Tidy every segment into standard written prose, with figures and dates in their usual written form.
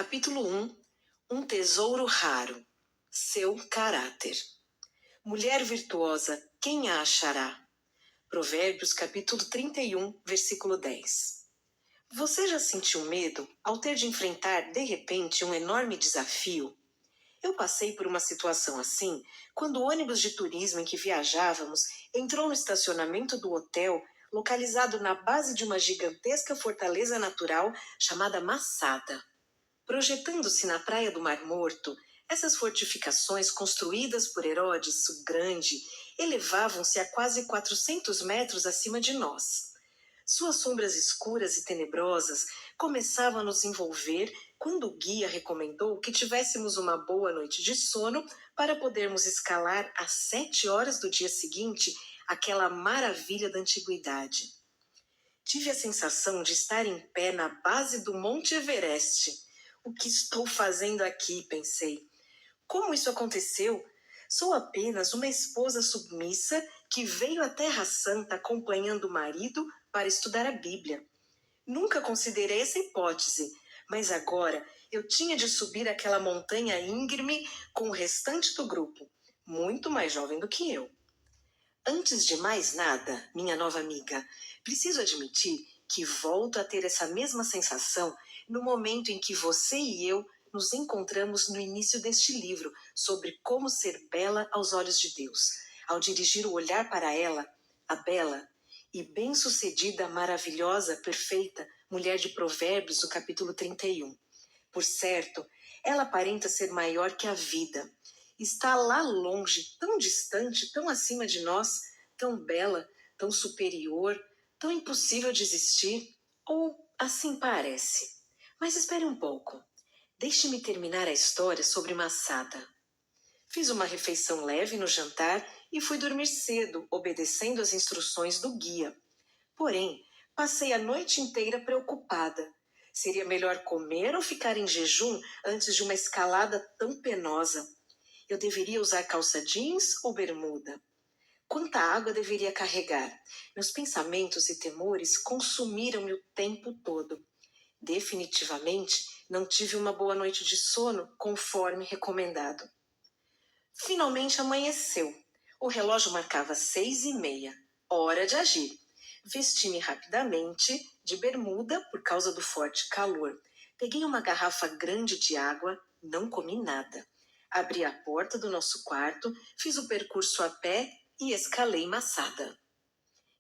Capítulo 1. Um tesouro raro. Seu caráter. Mulher virtuosa, quem a achará? Provérbios capítulo 31, versículo 10. Você já sentiu medo ao ter de enfrentar, de repente, um enorme desafio? Eu passei por uma situação assim quando o ônibus de turismo em que viajávamos entrou no estacionamento do hotel, localizado na base de uma gigantesca fortaleza natural chamada Massada. Projetando-se na praia do Mar Morto, essas fortificações construídas por Herodes o Grande elevavam-se a quase 400 metros acima de nós. Suas sombras escuras e tenebrosas começavam a nos envolver quando o guia recomendou que tivéssemos uma boa noite de sono para podermos escalar às 7 horas do dia seguinte aquela maravilha da antiguidade. Tive a sensação de estar em pé na base do Monte Everest. O que estou fazendo aqui? Pensei. Como isso aconteceu? Sou apenas uma esposa submissa que veio à Terra Santa acompanhando o marido para estudar a Bíblia. Nunca considerei essa hipótese, mas agora eu tinha de subir aquela montanha íngreme com o restante do grupo, muito mais jovem do que eu. Antes de mais nada, minha nova amiga, preciso admitir que volto a ter essa mesma sensação no momento em que você e eu nos encontramos no início deste livro sobre como ser bela aos olhos de Deus, ao dirigir o olhar para ela, a bela e bem-sucedida, maravilhosa, perfeita mulher de Provérbios, do capítulo 31. Por certo, ela aparenta ser maior que a vida. Está lá longe, tão distante, tão acima de nós, tão bela, tão superior, tão impossível de existir. Ou assim parece. Mas espere um pouco. Deixe-me terminar a história sobre Massada. Fiz uma refeição leve no jantar e fui dormir cedo, obedecendo às instruções do guia. Porém, passei a noite inteira preocupada. Seria melhor comer ou ficar em jejum antes de uma escalada tão penosa? Eu deveria usar calça jeans ou bermuda? Quanta água deveria carregar? Meus pensamentos e temores consumiram-me o tempo todo. Definitivamente, não tive uma boa noite de sono, conforme recomendado. Finalmente amanheceu. O relógio marcava 6:30. Hora de agir. Vesti-me rapidamente, de bermuda, por causa do forte calor. Peguei uma garrafa grande de água, não comi nada. Abri a porta do nosso quarto, fiz o percurso a pé e escalei Massada.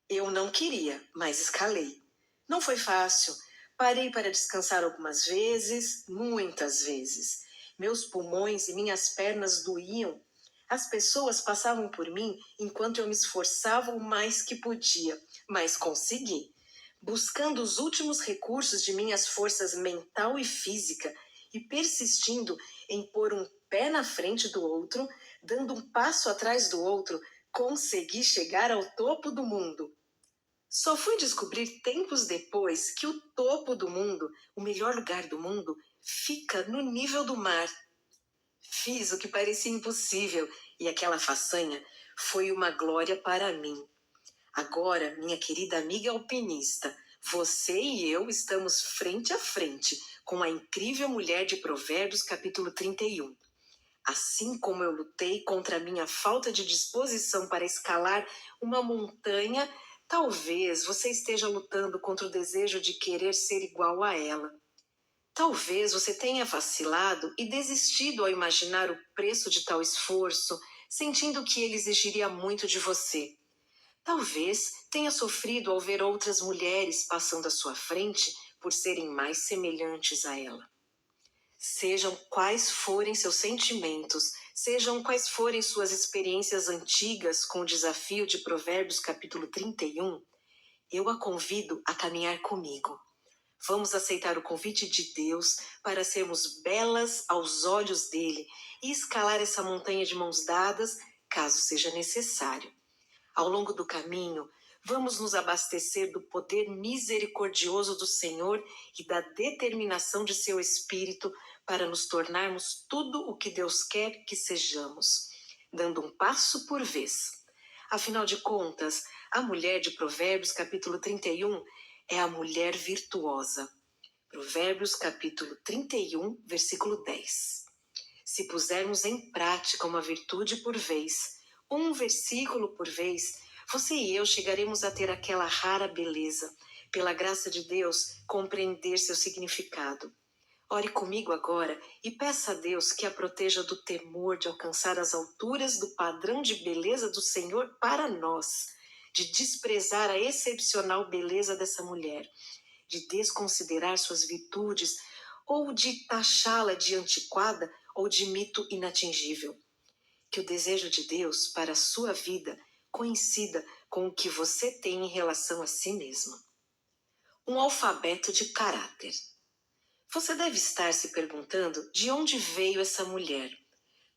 Eu não queria, mas escalei. Não foi fácil. Parei para descansar algumas vezes, muitas vezes. Meus pulmões e minhas pernas doíam. As pessoas passavam por mim enquanto eu me esforçava o mais que podia, mas consegui. Buscando os últimos recursos de minhas forças mental e física e persistindo em pôr um pé na frente do outro, dando um passo atrás do outro, consegui chegar ao topo do mundo. Só fui descobrir tempos depois que o topo do mundo, o melhor lugar do mundo, fica no nível do mar. Fiz o que parecia impossível e aquela façanha foi uma glória para mim. Agora, minha querida amiga alpinista, você e eu estamos frente a frente com a incrível mulher de Provérbios, capítulo 31. Assim como eu lutei contra a minha falta de disposição para escalar uma montanha, talvez você esteja lutando contra o desejo de querer ser igual a ela. Talvez você tenha vacilado e desistido ao imaginar o preço de tal esforço, sentindo que ele exigiria muito de você. Talvez tenha sofrido ao ver outras mulheres passando à sua frente por serem mais semelhantes a ela. Sejam quais forem seus sentimentos, sejam quais forem suas experiências antigas com o desafio de Provérbios capítulo 31, eu a convido a caminhar comigo. Vamos aceitar o convite de Deus para sermos belas aos olhos dele e escalar essa montanha de mãos dadas, caso seja necessário. Ao longo do caminho, vamos nos abastecer do poder misericordioso do Senhor e da determinação de seu Espírito para nos tornarmos tudo o que Deus quer que sejamos, dando um passo por vez. Afinal de contas, a mulher de Provérbios, capítulo 31, é a mulher virtuosa. Provérbios capítulo 31, versículo 10. Se pusermos em prática uma virtude por vez, um versículo por vez, você e eu chegaremos a ter aquela rara beleza, pela graça de Deus, compreender seu significado. Ore comigo agora e peça a Deus que a proteja do temor de alcançar as alturas do padrão de beleza do Senhor para nós, de desprezar a excepcional beleza dessa mulher, de desconsiderar suas virtudes ou de taxá-la de antiquada ou de mito inatingível. Que o desejo de Deus para a sua vida coincida com o que você tem em relação a si mesma. Um alfabeto de caráter. Você deve estar se perguntando de onde veio essa mulher.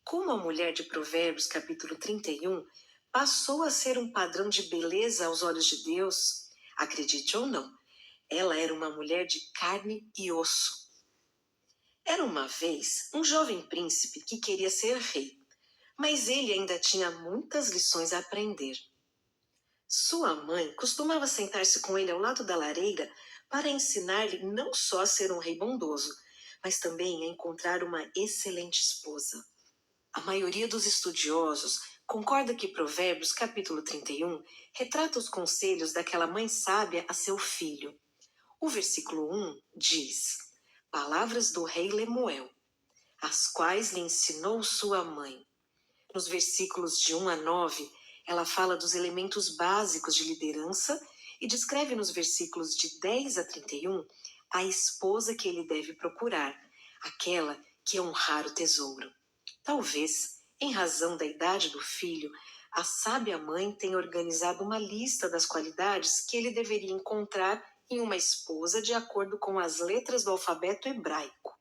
Como a mulher de Provérbios capítulo 31 passou a ser um padrão de beleza aos olhos de Deus? Acredite ou não, ela era uma mulher de carne e osso. Era uma vez um jovem príncipe que queria ser rei, mas ele ainda tinha muitas lições a aprender. Sua mãe costumava sentar-se com ele ao lado da lareira para ensinar-lhe não só a ser um rei bondoso, mas também a encontrar uma excelente esposa. A maioria dos estudiosos concorda que Provérbios capítulo 31 retrata os conselhos daquela mãe sábia a seu filho. O versículo 1 diz: Palavras do rei Lemuel, as quais lhe ensinou sua mãe. Nos versículos de 1 a 9, ela fala dos elementos básicos de liderança e descreve nos versículos de 10 a 31 a esposa que ele deve procurar, aquela que é um raro tesouro. Talvez, em razão da idade do filho, a sábia mãe tenha organizado uma lista das qualidades que ele deveria encontrar em uma esposa de acordo com as letras do alfabeto hebraico.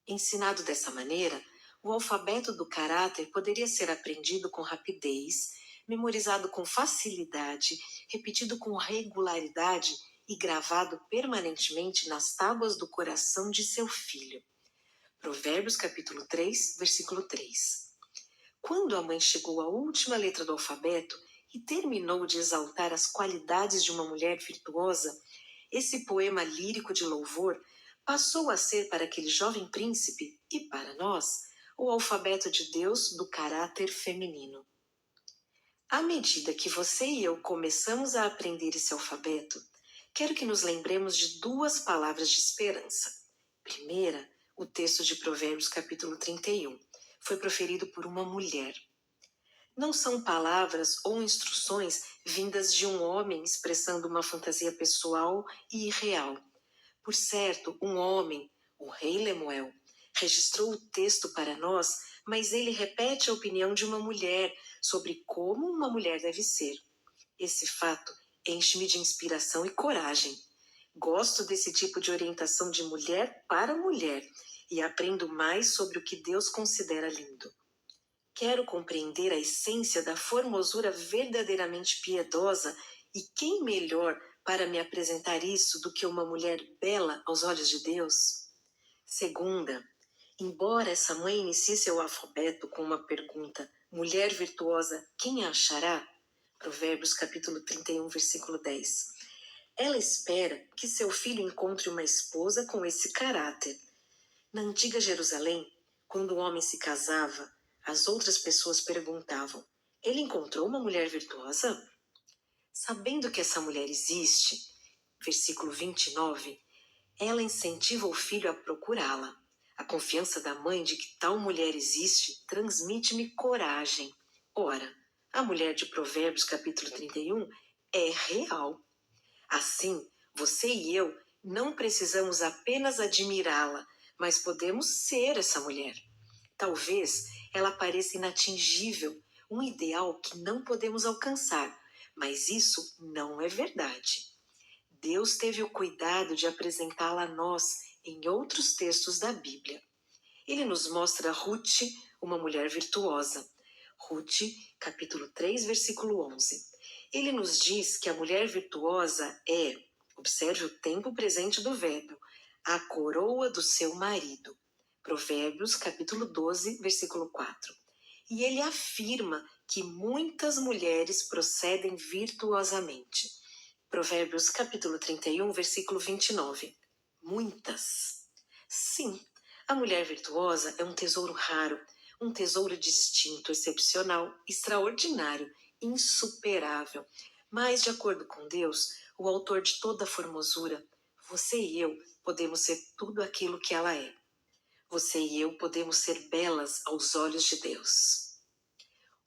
Ensinado dessa maneira, o alfabeto do caráter poderia ser aprendido com rapidez, memorizado com facilidade, repetido com regularidade e gravado permanentemente nas tábuas do coração de seu filho. Provérbios capítulo 3, versículo 3. Quando a mãe chegou à última letra do alfabeto e terminou de exaltar as qualidades de uma mulher virtuosa, esse poema lírico de louvor passou a ser para aquele jovem príncipe e para nós o alfabeto de Deus do caráter feminino. À medida que você e eu começamos a aprender esse alfabeto, quero que nos lembremos de duas palavras de esperança. Primeira, o texto de Provérbios capítulo 31 foi proferido por uma mulher. Não são palavras ou instruções vindas de um homem expressando uma fantasia pessoal e irreal. Por certo, um homem, o rei Lemuel, registrou o texto para nós, mas ele repete a opinião de uma mulher sobre como uma mulher deve ser. Esse fato enche-me de inspiração e coragem. Gosto desse tipo de orientação de mulher para mulher e aprendo mais sobre o que Deus considera lindo. Quero compreender a essência da formosura verdadeiramente piedosa e quem melhor para me apresentar isso do que uma mulher bela aos olhos de Deus? Segunda, embora essa mãe inicie seu alfabeto com uma pergunta, mulher virtuosa, quem a achará? Provérbios capítulo 31, versículo 10. Ela espera que seu filho encontre uma esposa com esse caráter. Na antiga Jerusalém, quando um homem se casava, as outras pessoas perguntavam: ele encontrou uma mulher virtuosa? Sabendo que essa mulher existe, versículo 29, ela incentiva o filho a procurá-la. A confiança da mãe de que tal mulher existe transmite-me coragem. Ora, a mulher de Provérbios capítulo 31 é real. Assim, você e eu não precisamos apenas admirá-la, mas podemos ser essa mulher. Talvez ela pareça inatingível, um ideal que não podemos alcançar, mas isso não é verdade. Deus teve o cuidado de apresentá-la a nós em outros textos da Bíblia. Ele nos mostra Ruth, uma mulher virtuosa. Ruth, capítulo 3, versículo 11. Ele nos diz que a mulher virtuosa é, observe o tempo presente do verbo, a coroa do seu marido. Provérbios, capítulo 12, versículo 4. E ele afirma que muitas mulheres procedem virtuosamente. Provérbios, capítulo 31, versículo 29. Muitas. Sim, a mulher virtuosa é um tesouro raro, um tesouro distinto, excepcional, extraordinário, insuperável. Mas, de acordo com Deus, o autor de toda a formosura, você e eu podemos ser tudo aquilo que ela é. Você e eu podemos ser belas aos olhos de Deus.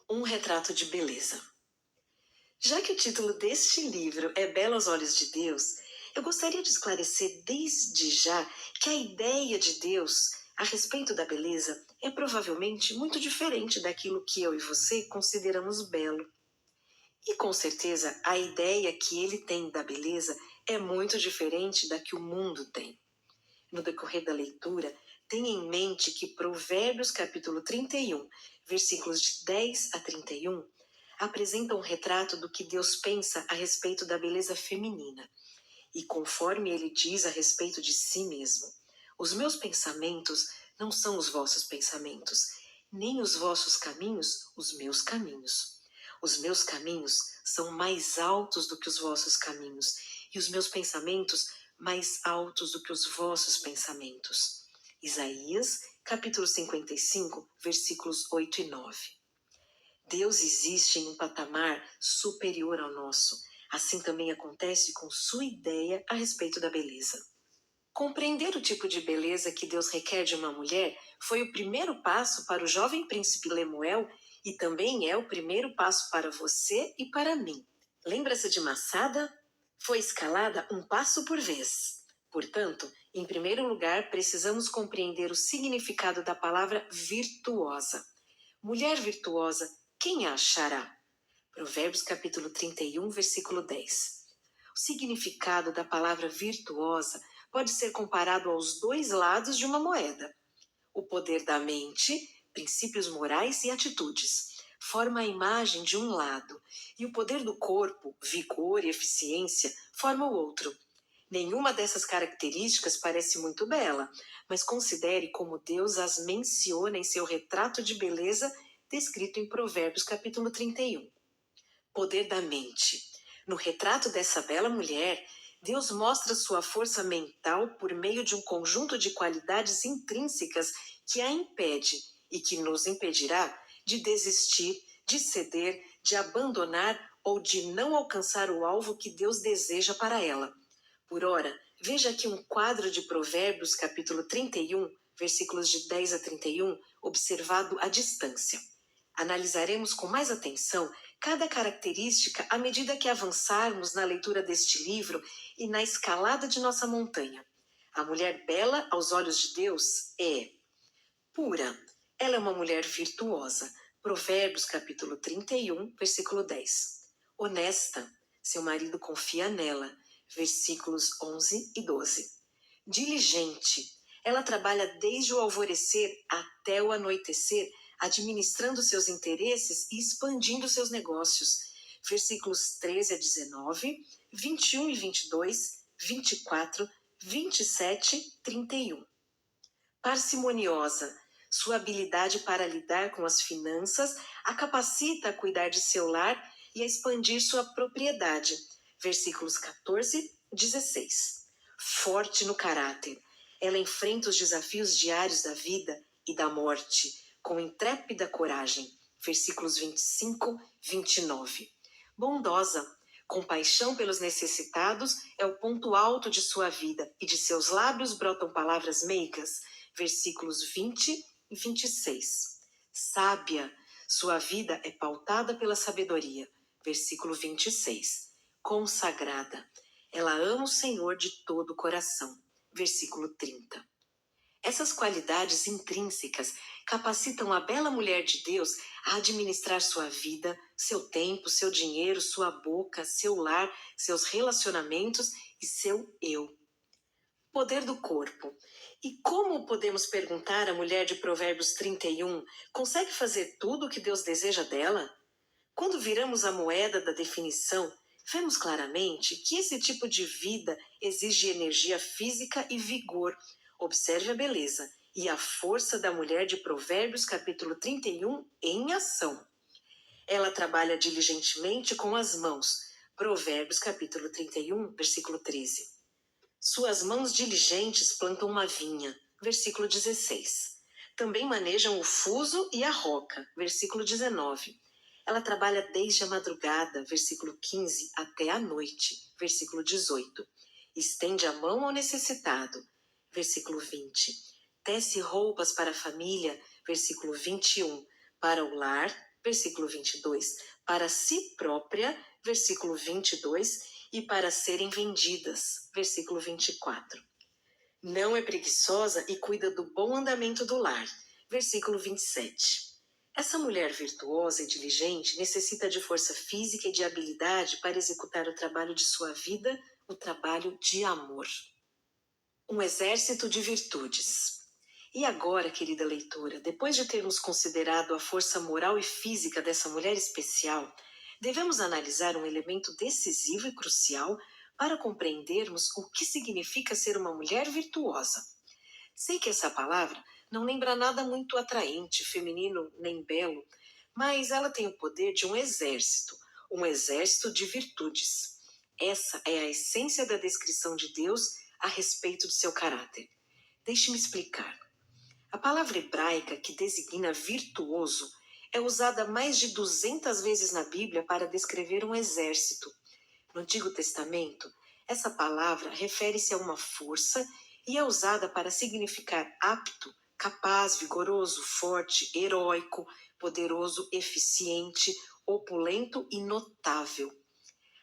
Um retrato de beleza. Já que o título deste livro é Bela aos Olhos de Deus, eu gostaria de esclarecer desde já que a ideia de Deus a respeito da beleza é provavelmente muito diferente daquilo que eu e você consideramos belo. E com certeza a ideia que ele tem da beleza é muito diferente da que o mundo tem. No decorrer da leitura, tenha em mente que Provérbios capítulo 31, versículos de 10 a 31, apresenta um retrato do que Deus pensa a respeito da beleza feminina. E conforme ele diz a respeito de si mesmo, os meus pensamentos não são os vossos pensamentos, nem os vossos caminhos os meus caminhos. Os meus caminhos são mais altos do que os vossos caminhos, e os meus pensamentos mais altos do que os vossos pensamentos. Isaías, capítulo 55, versículos 8 e 9. Deus existe em um patamar superior ao nosso. Assim também acontece com sua ideia a respeito da beleza. Compreender o tipo de beleza que Deus requer de uma mulher foi o primeiro passo para o jovem príncipe Lemuel e também é o primeiro passo para você e para mim. Lembra-se de Massada? Foi escalada um passo por vez. Portanto, em primeiro lugar, precisamos compreender o significado da palavra virtuosa. Mulher virtuosa, quem a achará? Provérbios capítulo 31, versículo 10. O significado da palavra virtuosa pode ser comparado aos dois lados de uma moeda. O poder da mente, princípios morais e atitudes, forma a imagem de um lado, e o poder do corpo, vigor e eficiência, forma o outro. Nenhuma dessas características parece muito bela, mas considere como Deus as menciona em seu retrato de beleza descrito em Provérbios capítulo 31. Poder da mente. No retrato dessa bela mulher, Deus mostra sua força mental por meio de um conjunto de qualidades intrínsecas que a impede e que nos impedirá de desistir, de ceder, de abandonar ou de não alcançar o alvo que Deus deseja para ela. Por ora, veja aqui um quadro de Provérbios capítulo 31, versículos de 10 a 31, observado à distância. Analisaremos com mais atenção cada característica à medida que avançarmos na leitura deste livro e na escalada de nossa montanha. A mulher bela aos olhos de Deus é pura. Ela é uma mulher virtuosa. Provérbios capítulo 31, versículo 10. Honesta. Seu marido confia nela. Versículos 11 e 12. Diligente. Ela trabalha desde o alvorecer até o anoitecer, administrando seus interesses e expandindo seus negócios. Versículos 13 a 19, 21 e 22, 24, 27, 31. Parcimoniosa. Sua habilidade para lidar com as finanças a capacita a cuidar de seu lar e a expandir sua propriedade. Versículos 14, 16. Forte no caráter. Ela enfrenta os desafios diários da vida e da morte com intrépida coragem. Versículos 25, 29. Bondosa. Compaixão pelos necessitados é o ponto alto de sua vida e de seus lábios brotam palavras meigas. Versículos 20 e 26. Sábia. Sua vida é pautada pela sabedoria. Versículo 26. Consagrada. Ela ama o Senhor de todo o coração. Versículo 30. Essas qualidades intrínsecas capacitam a bela mulher de Deus a administrar sua vida, seu tempo, seu dinheiro, sua boca, seu lar, seus relacionamentos e seu eu. Poder do corpo. E como podemos perguntar à mulher de Provérbios 31, consegue fazer tudo o que Deus deseja dela? Quando viramos a moeda da definição, vemos claramente que esse tipo de vida exige energia física e vigor. Observe a beleza e a força da mulher de Provérbios capítulo 31 em ação. Ela trabalha diligentemente com as mãos. Provérbios capítulo 31, versículo 13. Suas mãos diligentes plantam uma vinha. Versículo 16. Também manejam o fuso e a roca. Versículo 19. Ela trabalha desde a madrugada. Versículo 15, até a noite. Versículo 18. Estende a mão ao necessitado. Versículo 20. Tece roupas para a família. Versículo 21. Para o lar. Versículo 22. Para si própria. Versículo 22. E para serem vendidas. Versículo 24. Não é preguiçosa e cuida do bom andamento do lar. Versículo 27. Essa mulher virtuosa e diligente necessita de força física e de habilidade para executar o trabalho de sua vida, o trabalho de amor. Um exército de virtudes. E agora, querida leitora, depois de termos considerado a força moral e física dessa mulher especial, devemos analisar um elemento decisivo e crucial para compreendermos o que significa ser uma mulher virtuosa. Sei que essa palavra não lembra nada muito atraente, feminino nem belo, mas ela tem o poder de um exército de virtudes. Essa é a essência da descrição de Deus a respeito de seu caráter. Deixe-me explicar. A palavra hebraica que designa virtuoso é usada mais de 200 vezes na Bíblia para descrever um exército. No Antigo Testamento, essa palavra refere-se a uma força e é usada para significar apto, capaz, vigoroso, forte, heróico, poderoso, eficiente, opulento e notável.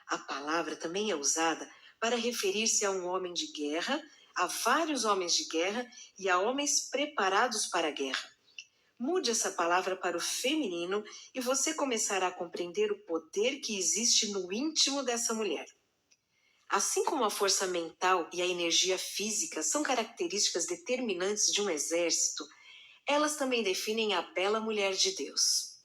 A palavra também é usada para referir-se a um homem de guerra, a vários homens de guerra e a homens preparados para a guerra. Mude essa palavra para o feminino e você começará a compreender o poder que existe no íntimo dessa mulher. Assim como a força mental e a energia física são características determinantes de um exército, elas também definem a bela mulher de Deus.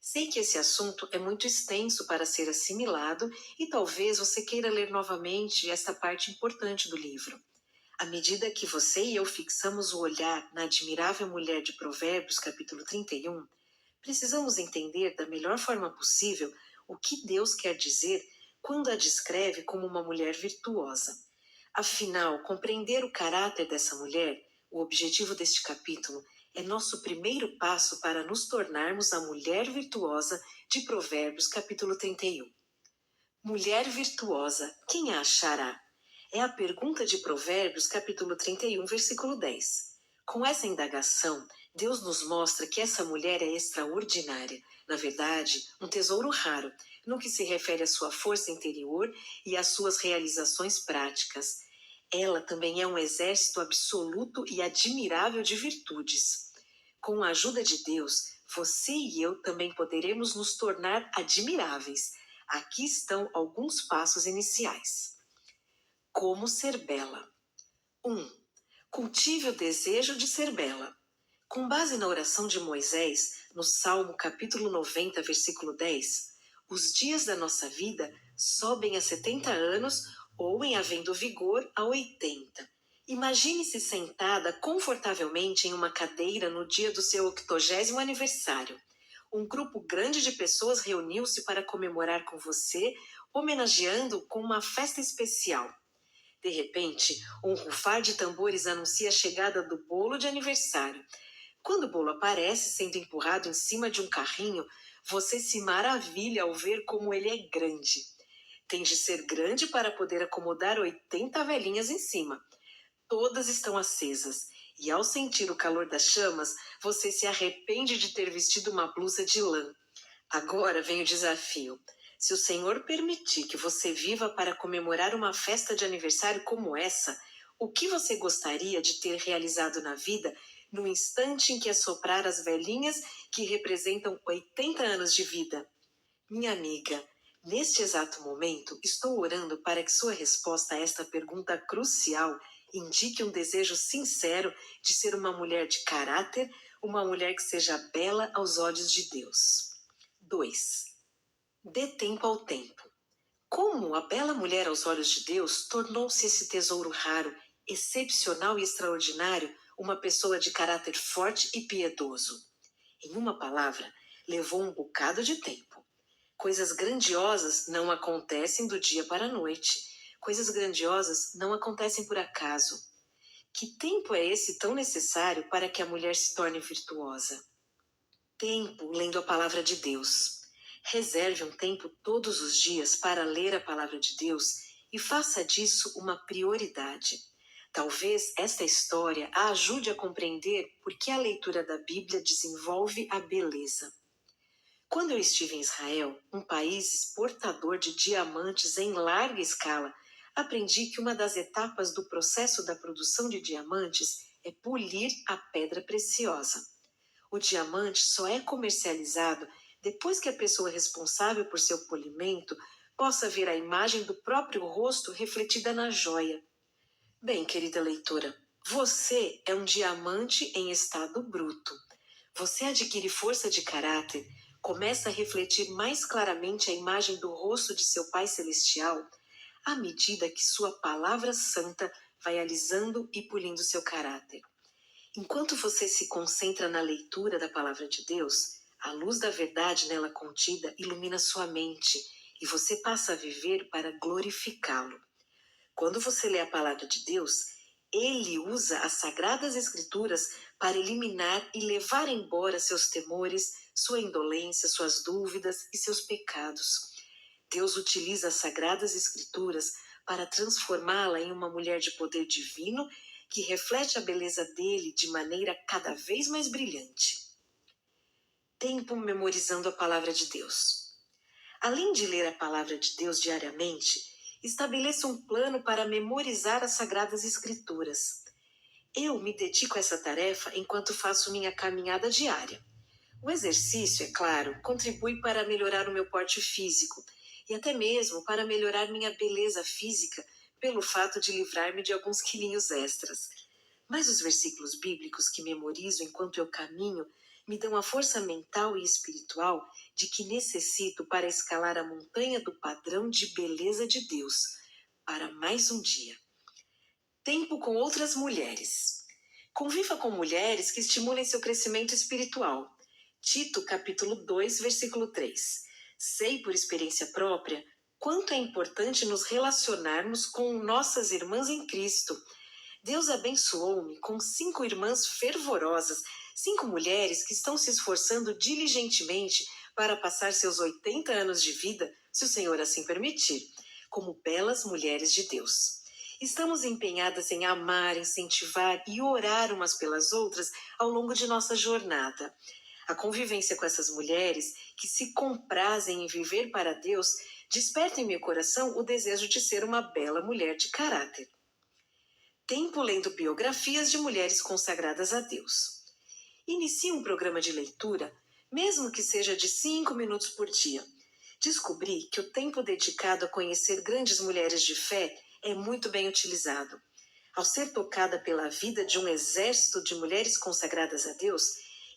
Sei que esse assunto é muito extenso para ser assimilado e talvez você queira ler novamente esta parte importante do livro. À medida que você e eu fixamos o olhar na admirável mulher de Provérbios, capítulo 31, precisamos entender da melhor forma possível o que Deus quer dizer quando a descreve como uma mulher virtuosa. Afinal, compreender o caráter dessa mulher, o objetivo deste capítulo, é nosso primeiro passo para nos tornarmos a mulher virtuosa de Provérbios, capítulo 31. Mulher virtuosa, quem a achará? É a pergunta de Provérbios, capítulo 31, versículo 10. Com essa indagação, Deus nos mostra que essa mulher é extraordinária, na verdade, um tesouro raro, no que se refere à sua força interior e às suas realizações práticas. Ela também é um exército absoluto e admirável de virtudes. Com a ajuda de Deus, você e eu também poderemos nos tornar admiráveis. Aqui estão alguns passos iniciais. Como ser bela. 1. Cultive o desejo de ser bela. Com base na oração de Moisés, no Salmo capítulo 90, versículo 10, os dias da nossa vida sobem a 70 anos ou, em havendo vigor, a 80. Imagine-se sentada confortavelmente em uma cadeira no dia do seu 80º aniversário. Um grupo grande de pessoas reuniu-se para comemorar com você, homenageando com uma festa especial. De repente, um rufar de tambores anuncia a chegada do bolo de aniversário. Quando o bolo aparece sendo empurrado em cima de um carrinho, você se maravilha ao ver como ele é grande. Tem de ser grande para poder acomodar 80 velhinhas em cima. Todas estão acesas, e ao sentir o calor das chamas, você se arrepende de ter vestido uma blusa de lã. Agora vem o desafio. Se o Senhor permitir que você viva para comemorar uma festa de aniversário como essa, o que você gostaria de ter realizado na vida no instante em que assoprar as velhinhas que representam 80 anos de vida? Minha amiga, neste exato momento, estou orando para que sua resposta a esta pergunta crucial indique um desejo sincero de ser uma mulher de caráter, uma mulher que seja bela aos olhos de Deus. 2. Dê tempo ao tempo. Como a bela mulher aos olhos de Deus tornou-se esse tesouro raro, excepcional e extraordinário, uma pessoa de caráter forte e piedoso? Em uma palavra, levou um bocado de tempo. Coisas grandiosas não acontecem do dia para a noite. Coisas grandiosas não acontecem por acaso. Que tempo é esse tão necessário para que a mulher se torne virtuosa? Tempo lendo a palavra de Deus. Reserve um tempo todos os dias para ler a palavra de Deus e faça disso uma prioridade. Talvez esta história a ajude a compreender por que a leitura da Bíblia desenvolve a beleza. Quando eu estive em Israel, um país exportador de diamantes em larga escala, aprendi que uma das etapas do processo da produção de diamantes é polir a pedra preciosa. O diamante só é comercializado depois que a pessoa responsável por seu polimento possa ver a imagem do próprio rosto refletida na joia. Bem, querida leitora, você é um diamante em estado bruto. Você adquire força de caráter, começa a refletir mais claramente a imagem do rosto de seu Pai Celestial à medida que sua palavra santa vai alisando e polindo seu caráter. Enquanto você se concentra na leitura da palavra de Deus, a luz da verdade nela contida ilumina sua mente e você passa a viver para glorificá-lo. Quando você lê a palavra de Deus, ele usa as sagradas escrituras para eliminar e levar embora seus temores, sua indolência, suas dúvidas e seus pecados. Deus utiliza as sagradas escrituras para transformá-la em uma mulher de poder divino que reflete a beleza dele de maneira cada vez mais brilhante. Tempo memorizando a palavra de Deus. Além de ler a palavra de Deus diariamente, estabeleça um plano para memorizar as sagradas escrituras. Eu me dedico a essa tarefa enquanto faço minha caminhada diária. O exercício, é claro, contribui para melhorar o meu porte físico e até mesmo para melhorar minha beleza física pelo fato de livrar-me de alguns quilinhos extras. Mas os versículos bíblicos que memorizo enquanto eu caminho me dão a força mental e espiritual de que necessito para escalar a montanha do padrão de beleza de Deus, para mais um dia. Tempo com outras mulheres. Conviva com mulheres que estimulem seu crescimento espiritual. Tito, capítulo 2, versículo 3. Sei por experiência própria quanto é importante nos relacionarmos com nossas irmãs em Cristo. Deus abençoou-me com 5 irmãs fervorosas, 5 mulheres que estão se esforçando diligentemente para passar seus 80 anos de vida, se o Senhor assim permitir, como belas mulheres de Deus. Estamos empenhadas em amar, incentivar e orar umas pelas outras ao longo de nossa jornada. A convivência com essas mulheres, que se comprazem em viver para Deus, desperta em meu coração o desejo de ser uma bela mulher de caráter. Tempo lendo biografias de mulheres consagradas a Deus. Inicie um programa de leitura, mesmo que seja de 5 minutos por dia. Descobri que o tempo dedicado a conhecer grandes mulheres de fé é muito bem utilizado. Ao ser tocada pela vida de um exército de mulheres consagradas a Deus,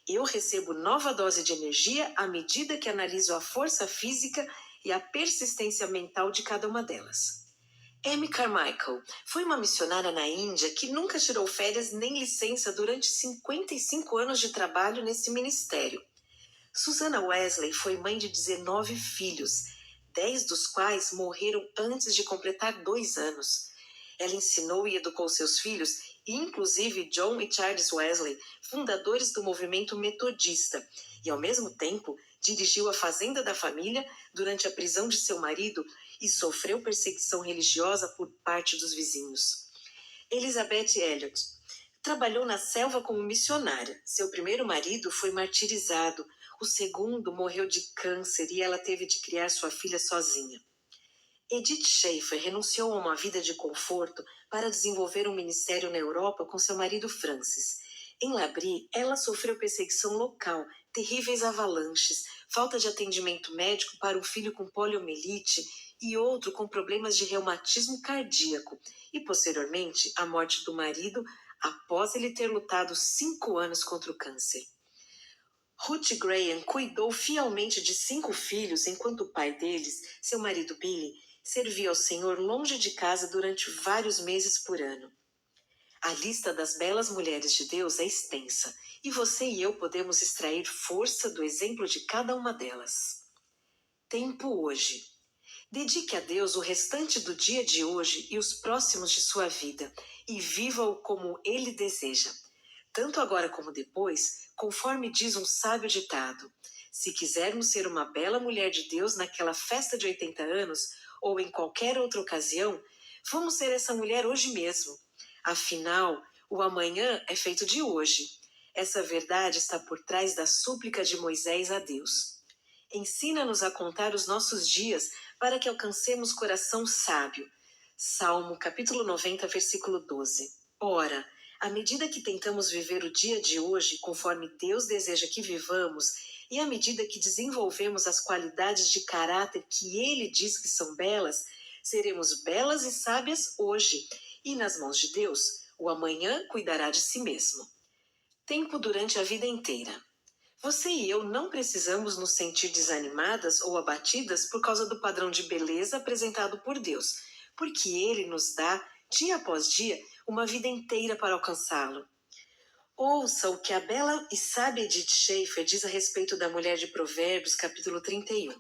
eu recebo nova dose de energia à medida que analiso a força física e a persistência mental de cada uma delas. Amy Carmichael foi uma missionária na Índia que nunca tirou férias nem licença durante 55 anos de trabalho nesse ministério. Susanna Wesley foi mãe de 19 filhos, 10 dos quais morreram antes de completar 2 anos. Ela ensinou e educou seus filhos, inclusive John e Charles Wesley, fundadores do movimento metodista, e ao mesmo tempo dirigiu a fazenda da família durante a prisão de seu marido e sofreu perseguição religiosa por parte dos vizinhos. Elizabeth Elliot trabalhou na selva como missionária. Seu primeiro marido foi martirizado, o segundo morreu de câncer e ela teve de criar sua filha sozinha. Edith Schaefer renunciou a uma vida de conforto para desenvolver um ministério na Europa com seu marido Francis. Em Labrie, ela sofreu perseguição local, terríveis avalanches, falta de atendimento médico para um filho com poliomielite e outro com problemas de reumatismo cardíaco, e posteriormente a morte do marido após ele ter lutado 5 anos contra o câncer. Ruth Graham cuidou fielmente de 5 filhos enquanto o pai deles, seu marido Billy, servia ao Senhor longe de casa durante vários meses por ano. A lista das belas mulheres de Deus é extensa, e você e eu podemos extrair força do exemplo de cada uma delas. Tempo hoje. Dedique a Deus o restante do dia de hoje e os próximos de sua vida, e viva-o como Ele deseja, tanto agora como depois, conforme diz um sábio ditado. Se quisermos ser uma bela mulher de Deus naquela festa de 80 anos, ou em qualquer outra ocasião, vamos ser essa mulher hoje mesmo. Afinal, o amanhã é feito de hoje. Essa verdade está por trás da súplica de Moisés a Deus. Ensina-nos a contar os nossos dias para que alcancemos coração sábio. Salmo capítulo 90, versículo 12. Ora, à medida que tentamos viver o dia de hoje conforme Deus deseja que vivamos, e à medida que desenvolvemos as qualidades de caráter que Ele diz que são belas, seremos belas e sábias hoje, e nas mãos de Deus, o amanhã cuidará de si mesmo. Tempo durante a vida inteira. Você e eu não precisamos nos sentir desanimadas ou abatidas por causa do padrão de beleza apresentado por Deus, porque Ele nos dá, dia após dia, uma vida inteira para alcançá-lo. Ouça o que a bela e sábia Edith Schaefer diz a respeito da mulher de Provérbios, capítulo 31.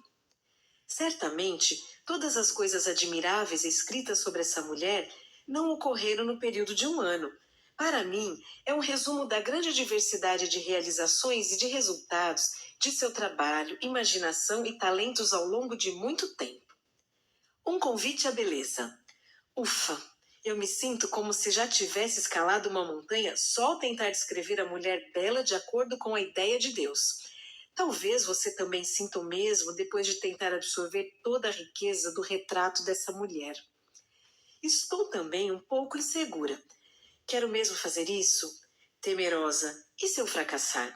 Certamente, todas as coisas admiráveis escritas sobre essa mulher não ocorreram no período de um ano. Para mim, é um resumo da grande diversidade de realizações e de resultados de seu trabalho, imaginação e talentos ao longo de muito tempo. Um convite à beleza. Ufa! Eu me sinto como se já tivesse escalado uma montanha só ao tentar descrever a mulher bela de acordo com a ideia de Deus. Talvez você também sinta o mesmo depois de tentar absorver toda a riqueza do retrato dessa mulher. Estou também um pouco insegura. Quero mesmo fazer isso? Temerosa, e se eu fracassar?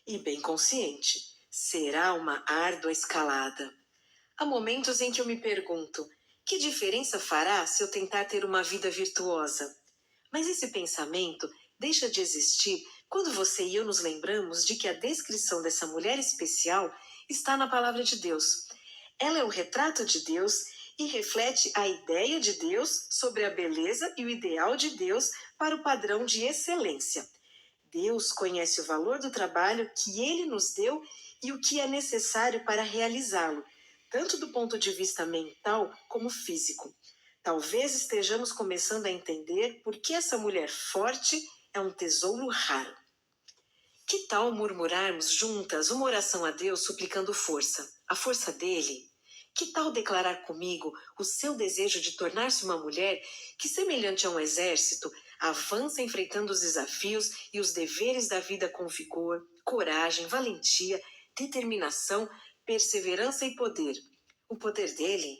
E bem consciente, será uma árdua escalada. Há momentos em que eu me pergunto, que diferença fará se eu tentar ter uma vida virtuosa? Mas esse pensamento deixa de existir quando você e eu nos lembramos de que a descrição dessa mulher especial está na palavra de Deus. Ela é o retrato de Deus e reflete a ideia de Deus sobre a beleza e o ideal de Deus para o padrão de excelência. Deus conhece o valor do trabalho que Ele nos deu e o que é necessário para realizá-lo, tanto do ponto de vista mental como físico. Talvez estejamos começando a entender por que essa mulher forte é um tesouro raro. Que tal murmurarmos juntas uma oração a Deus suplicando força, a força dele? Que tal declarar comigo o seu desejo de tornar-se uma mulher que, semelhante a um exército, avança enfrentando os desafios e os deveres da vida com vigor, coragem, valentia, determinação, perseverança e poder? O poder dele?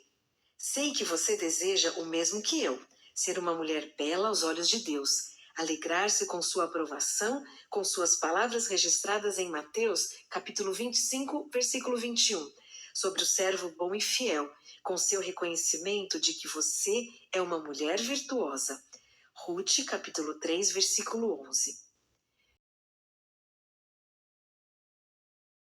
Sei que você deseja o mesmo que eu, ser uma mulher bela aos olhos de Deus, alegrar-se com sua aprovação, com suas palavras registradas em Mateus, capítulo 25, versículo 21, sobre o servo bom e fiel, com seu reconhecimento de que você é uma mulher virtuosa. Rute, capítulo 3, versículo 11.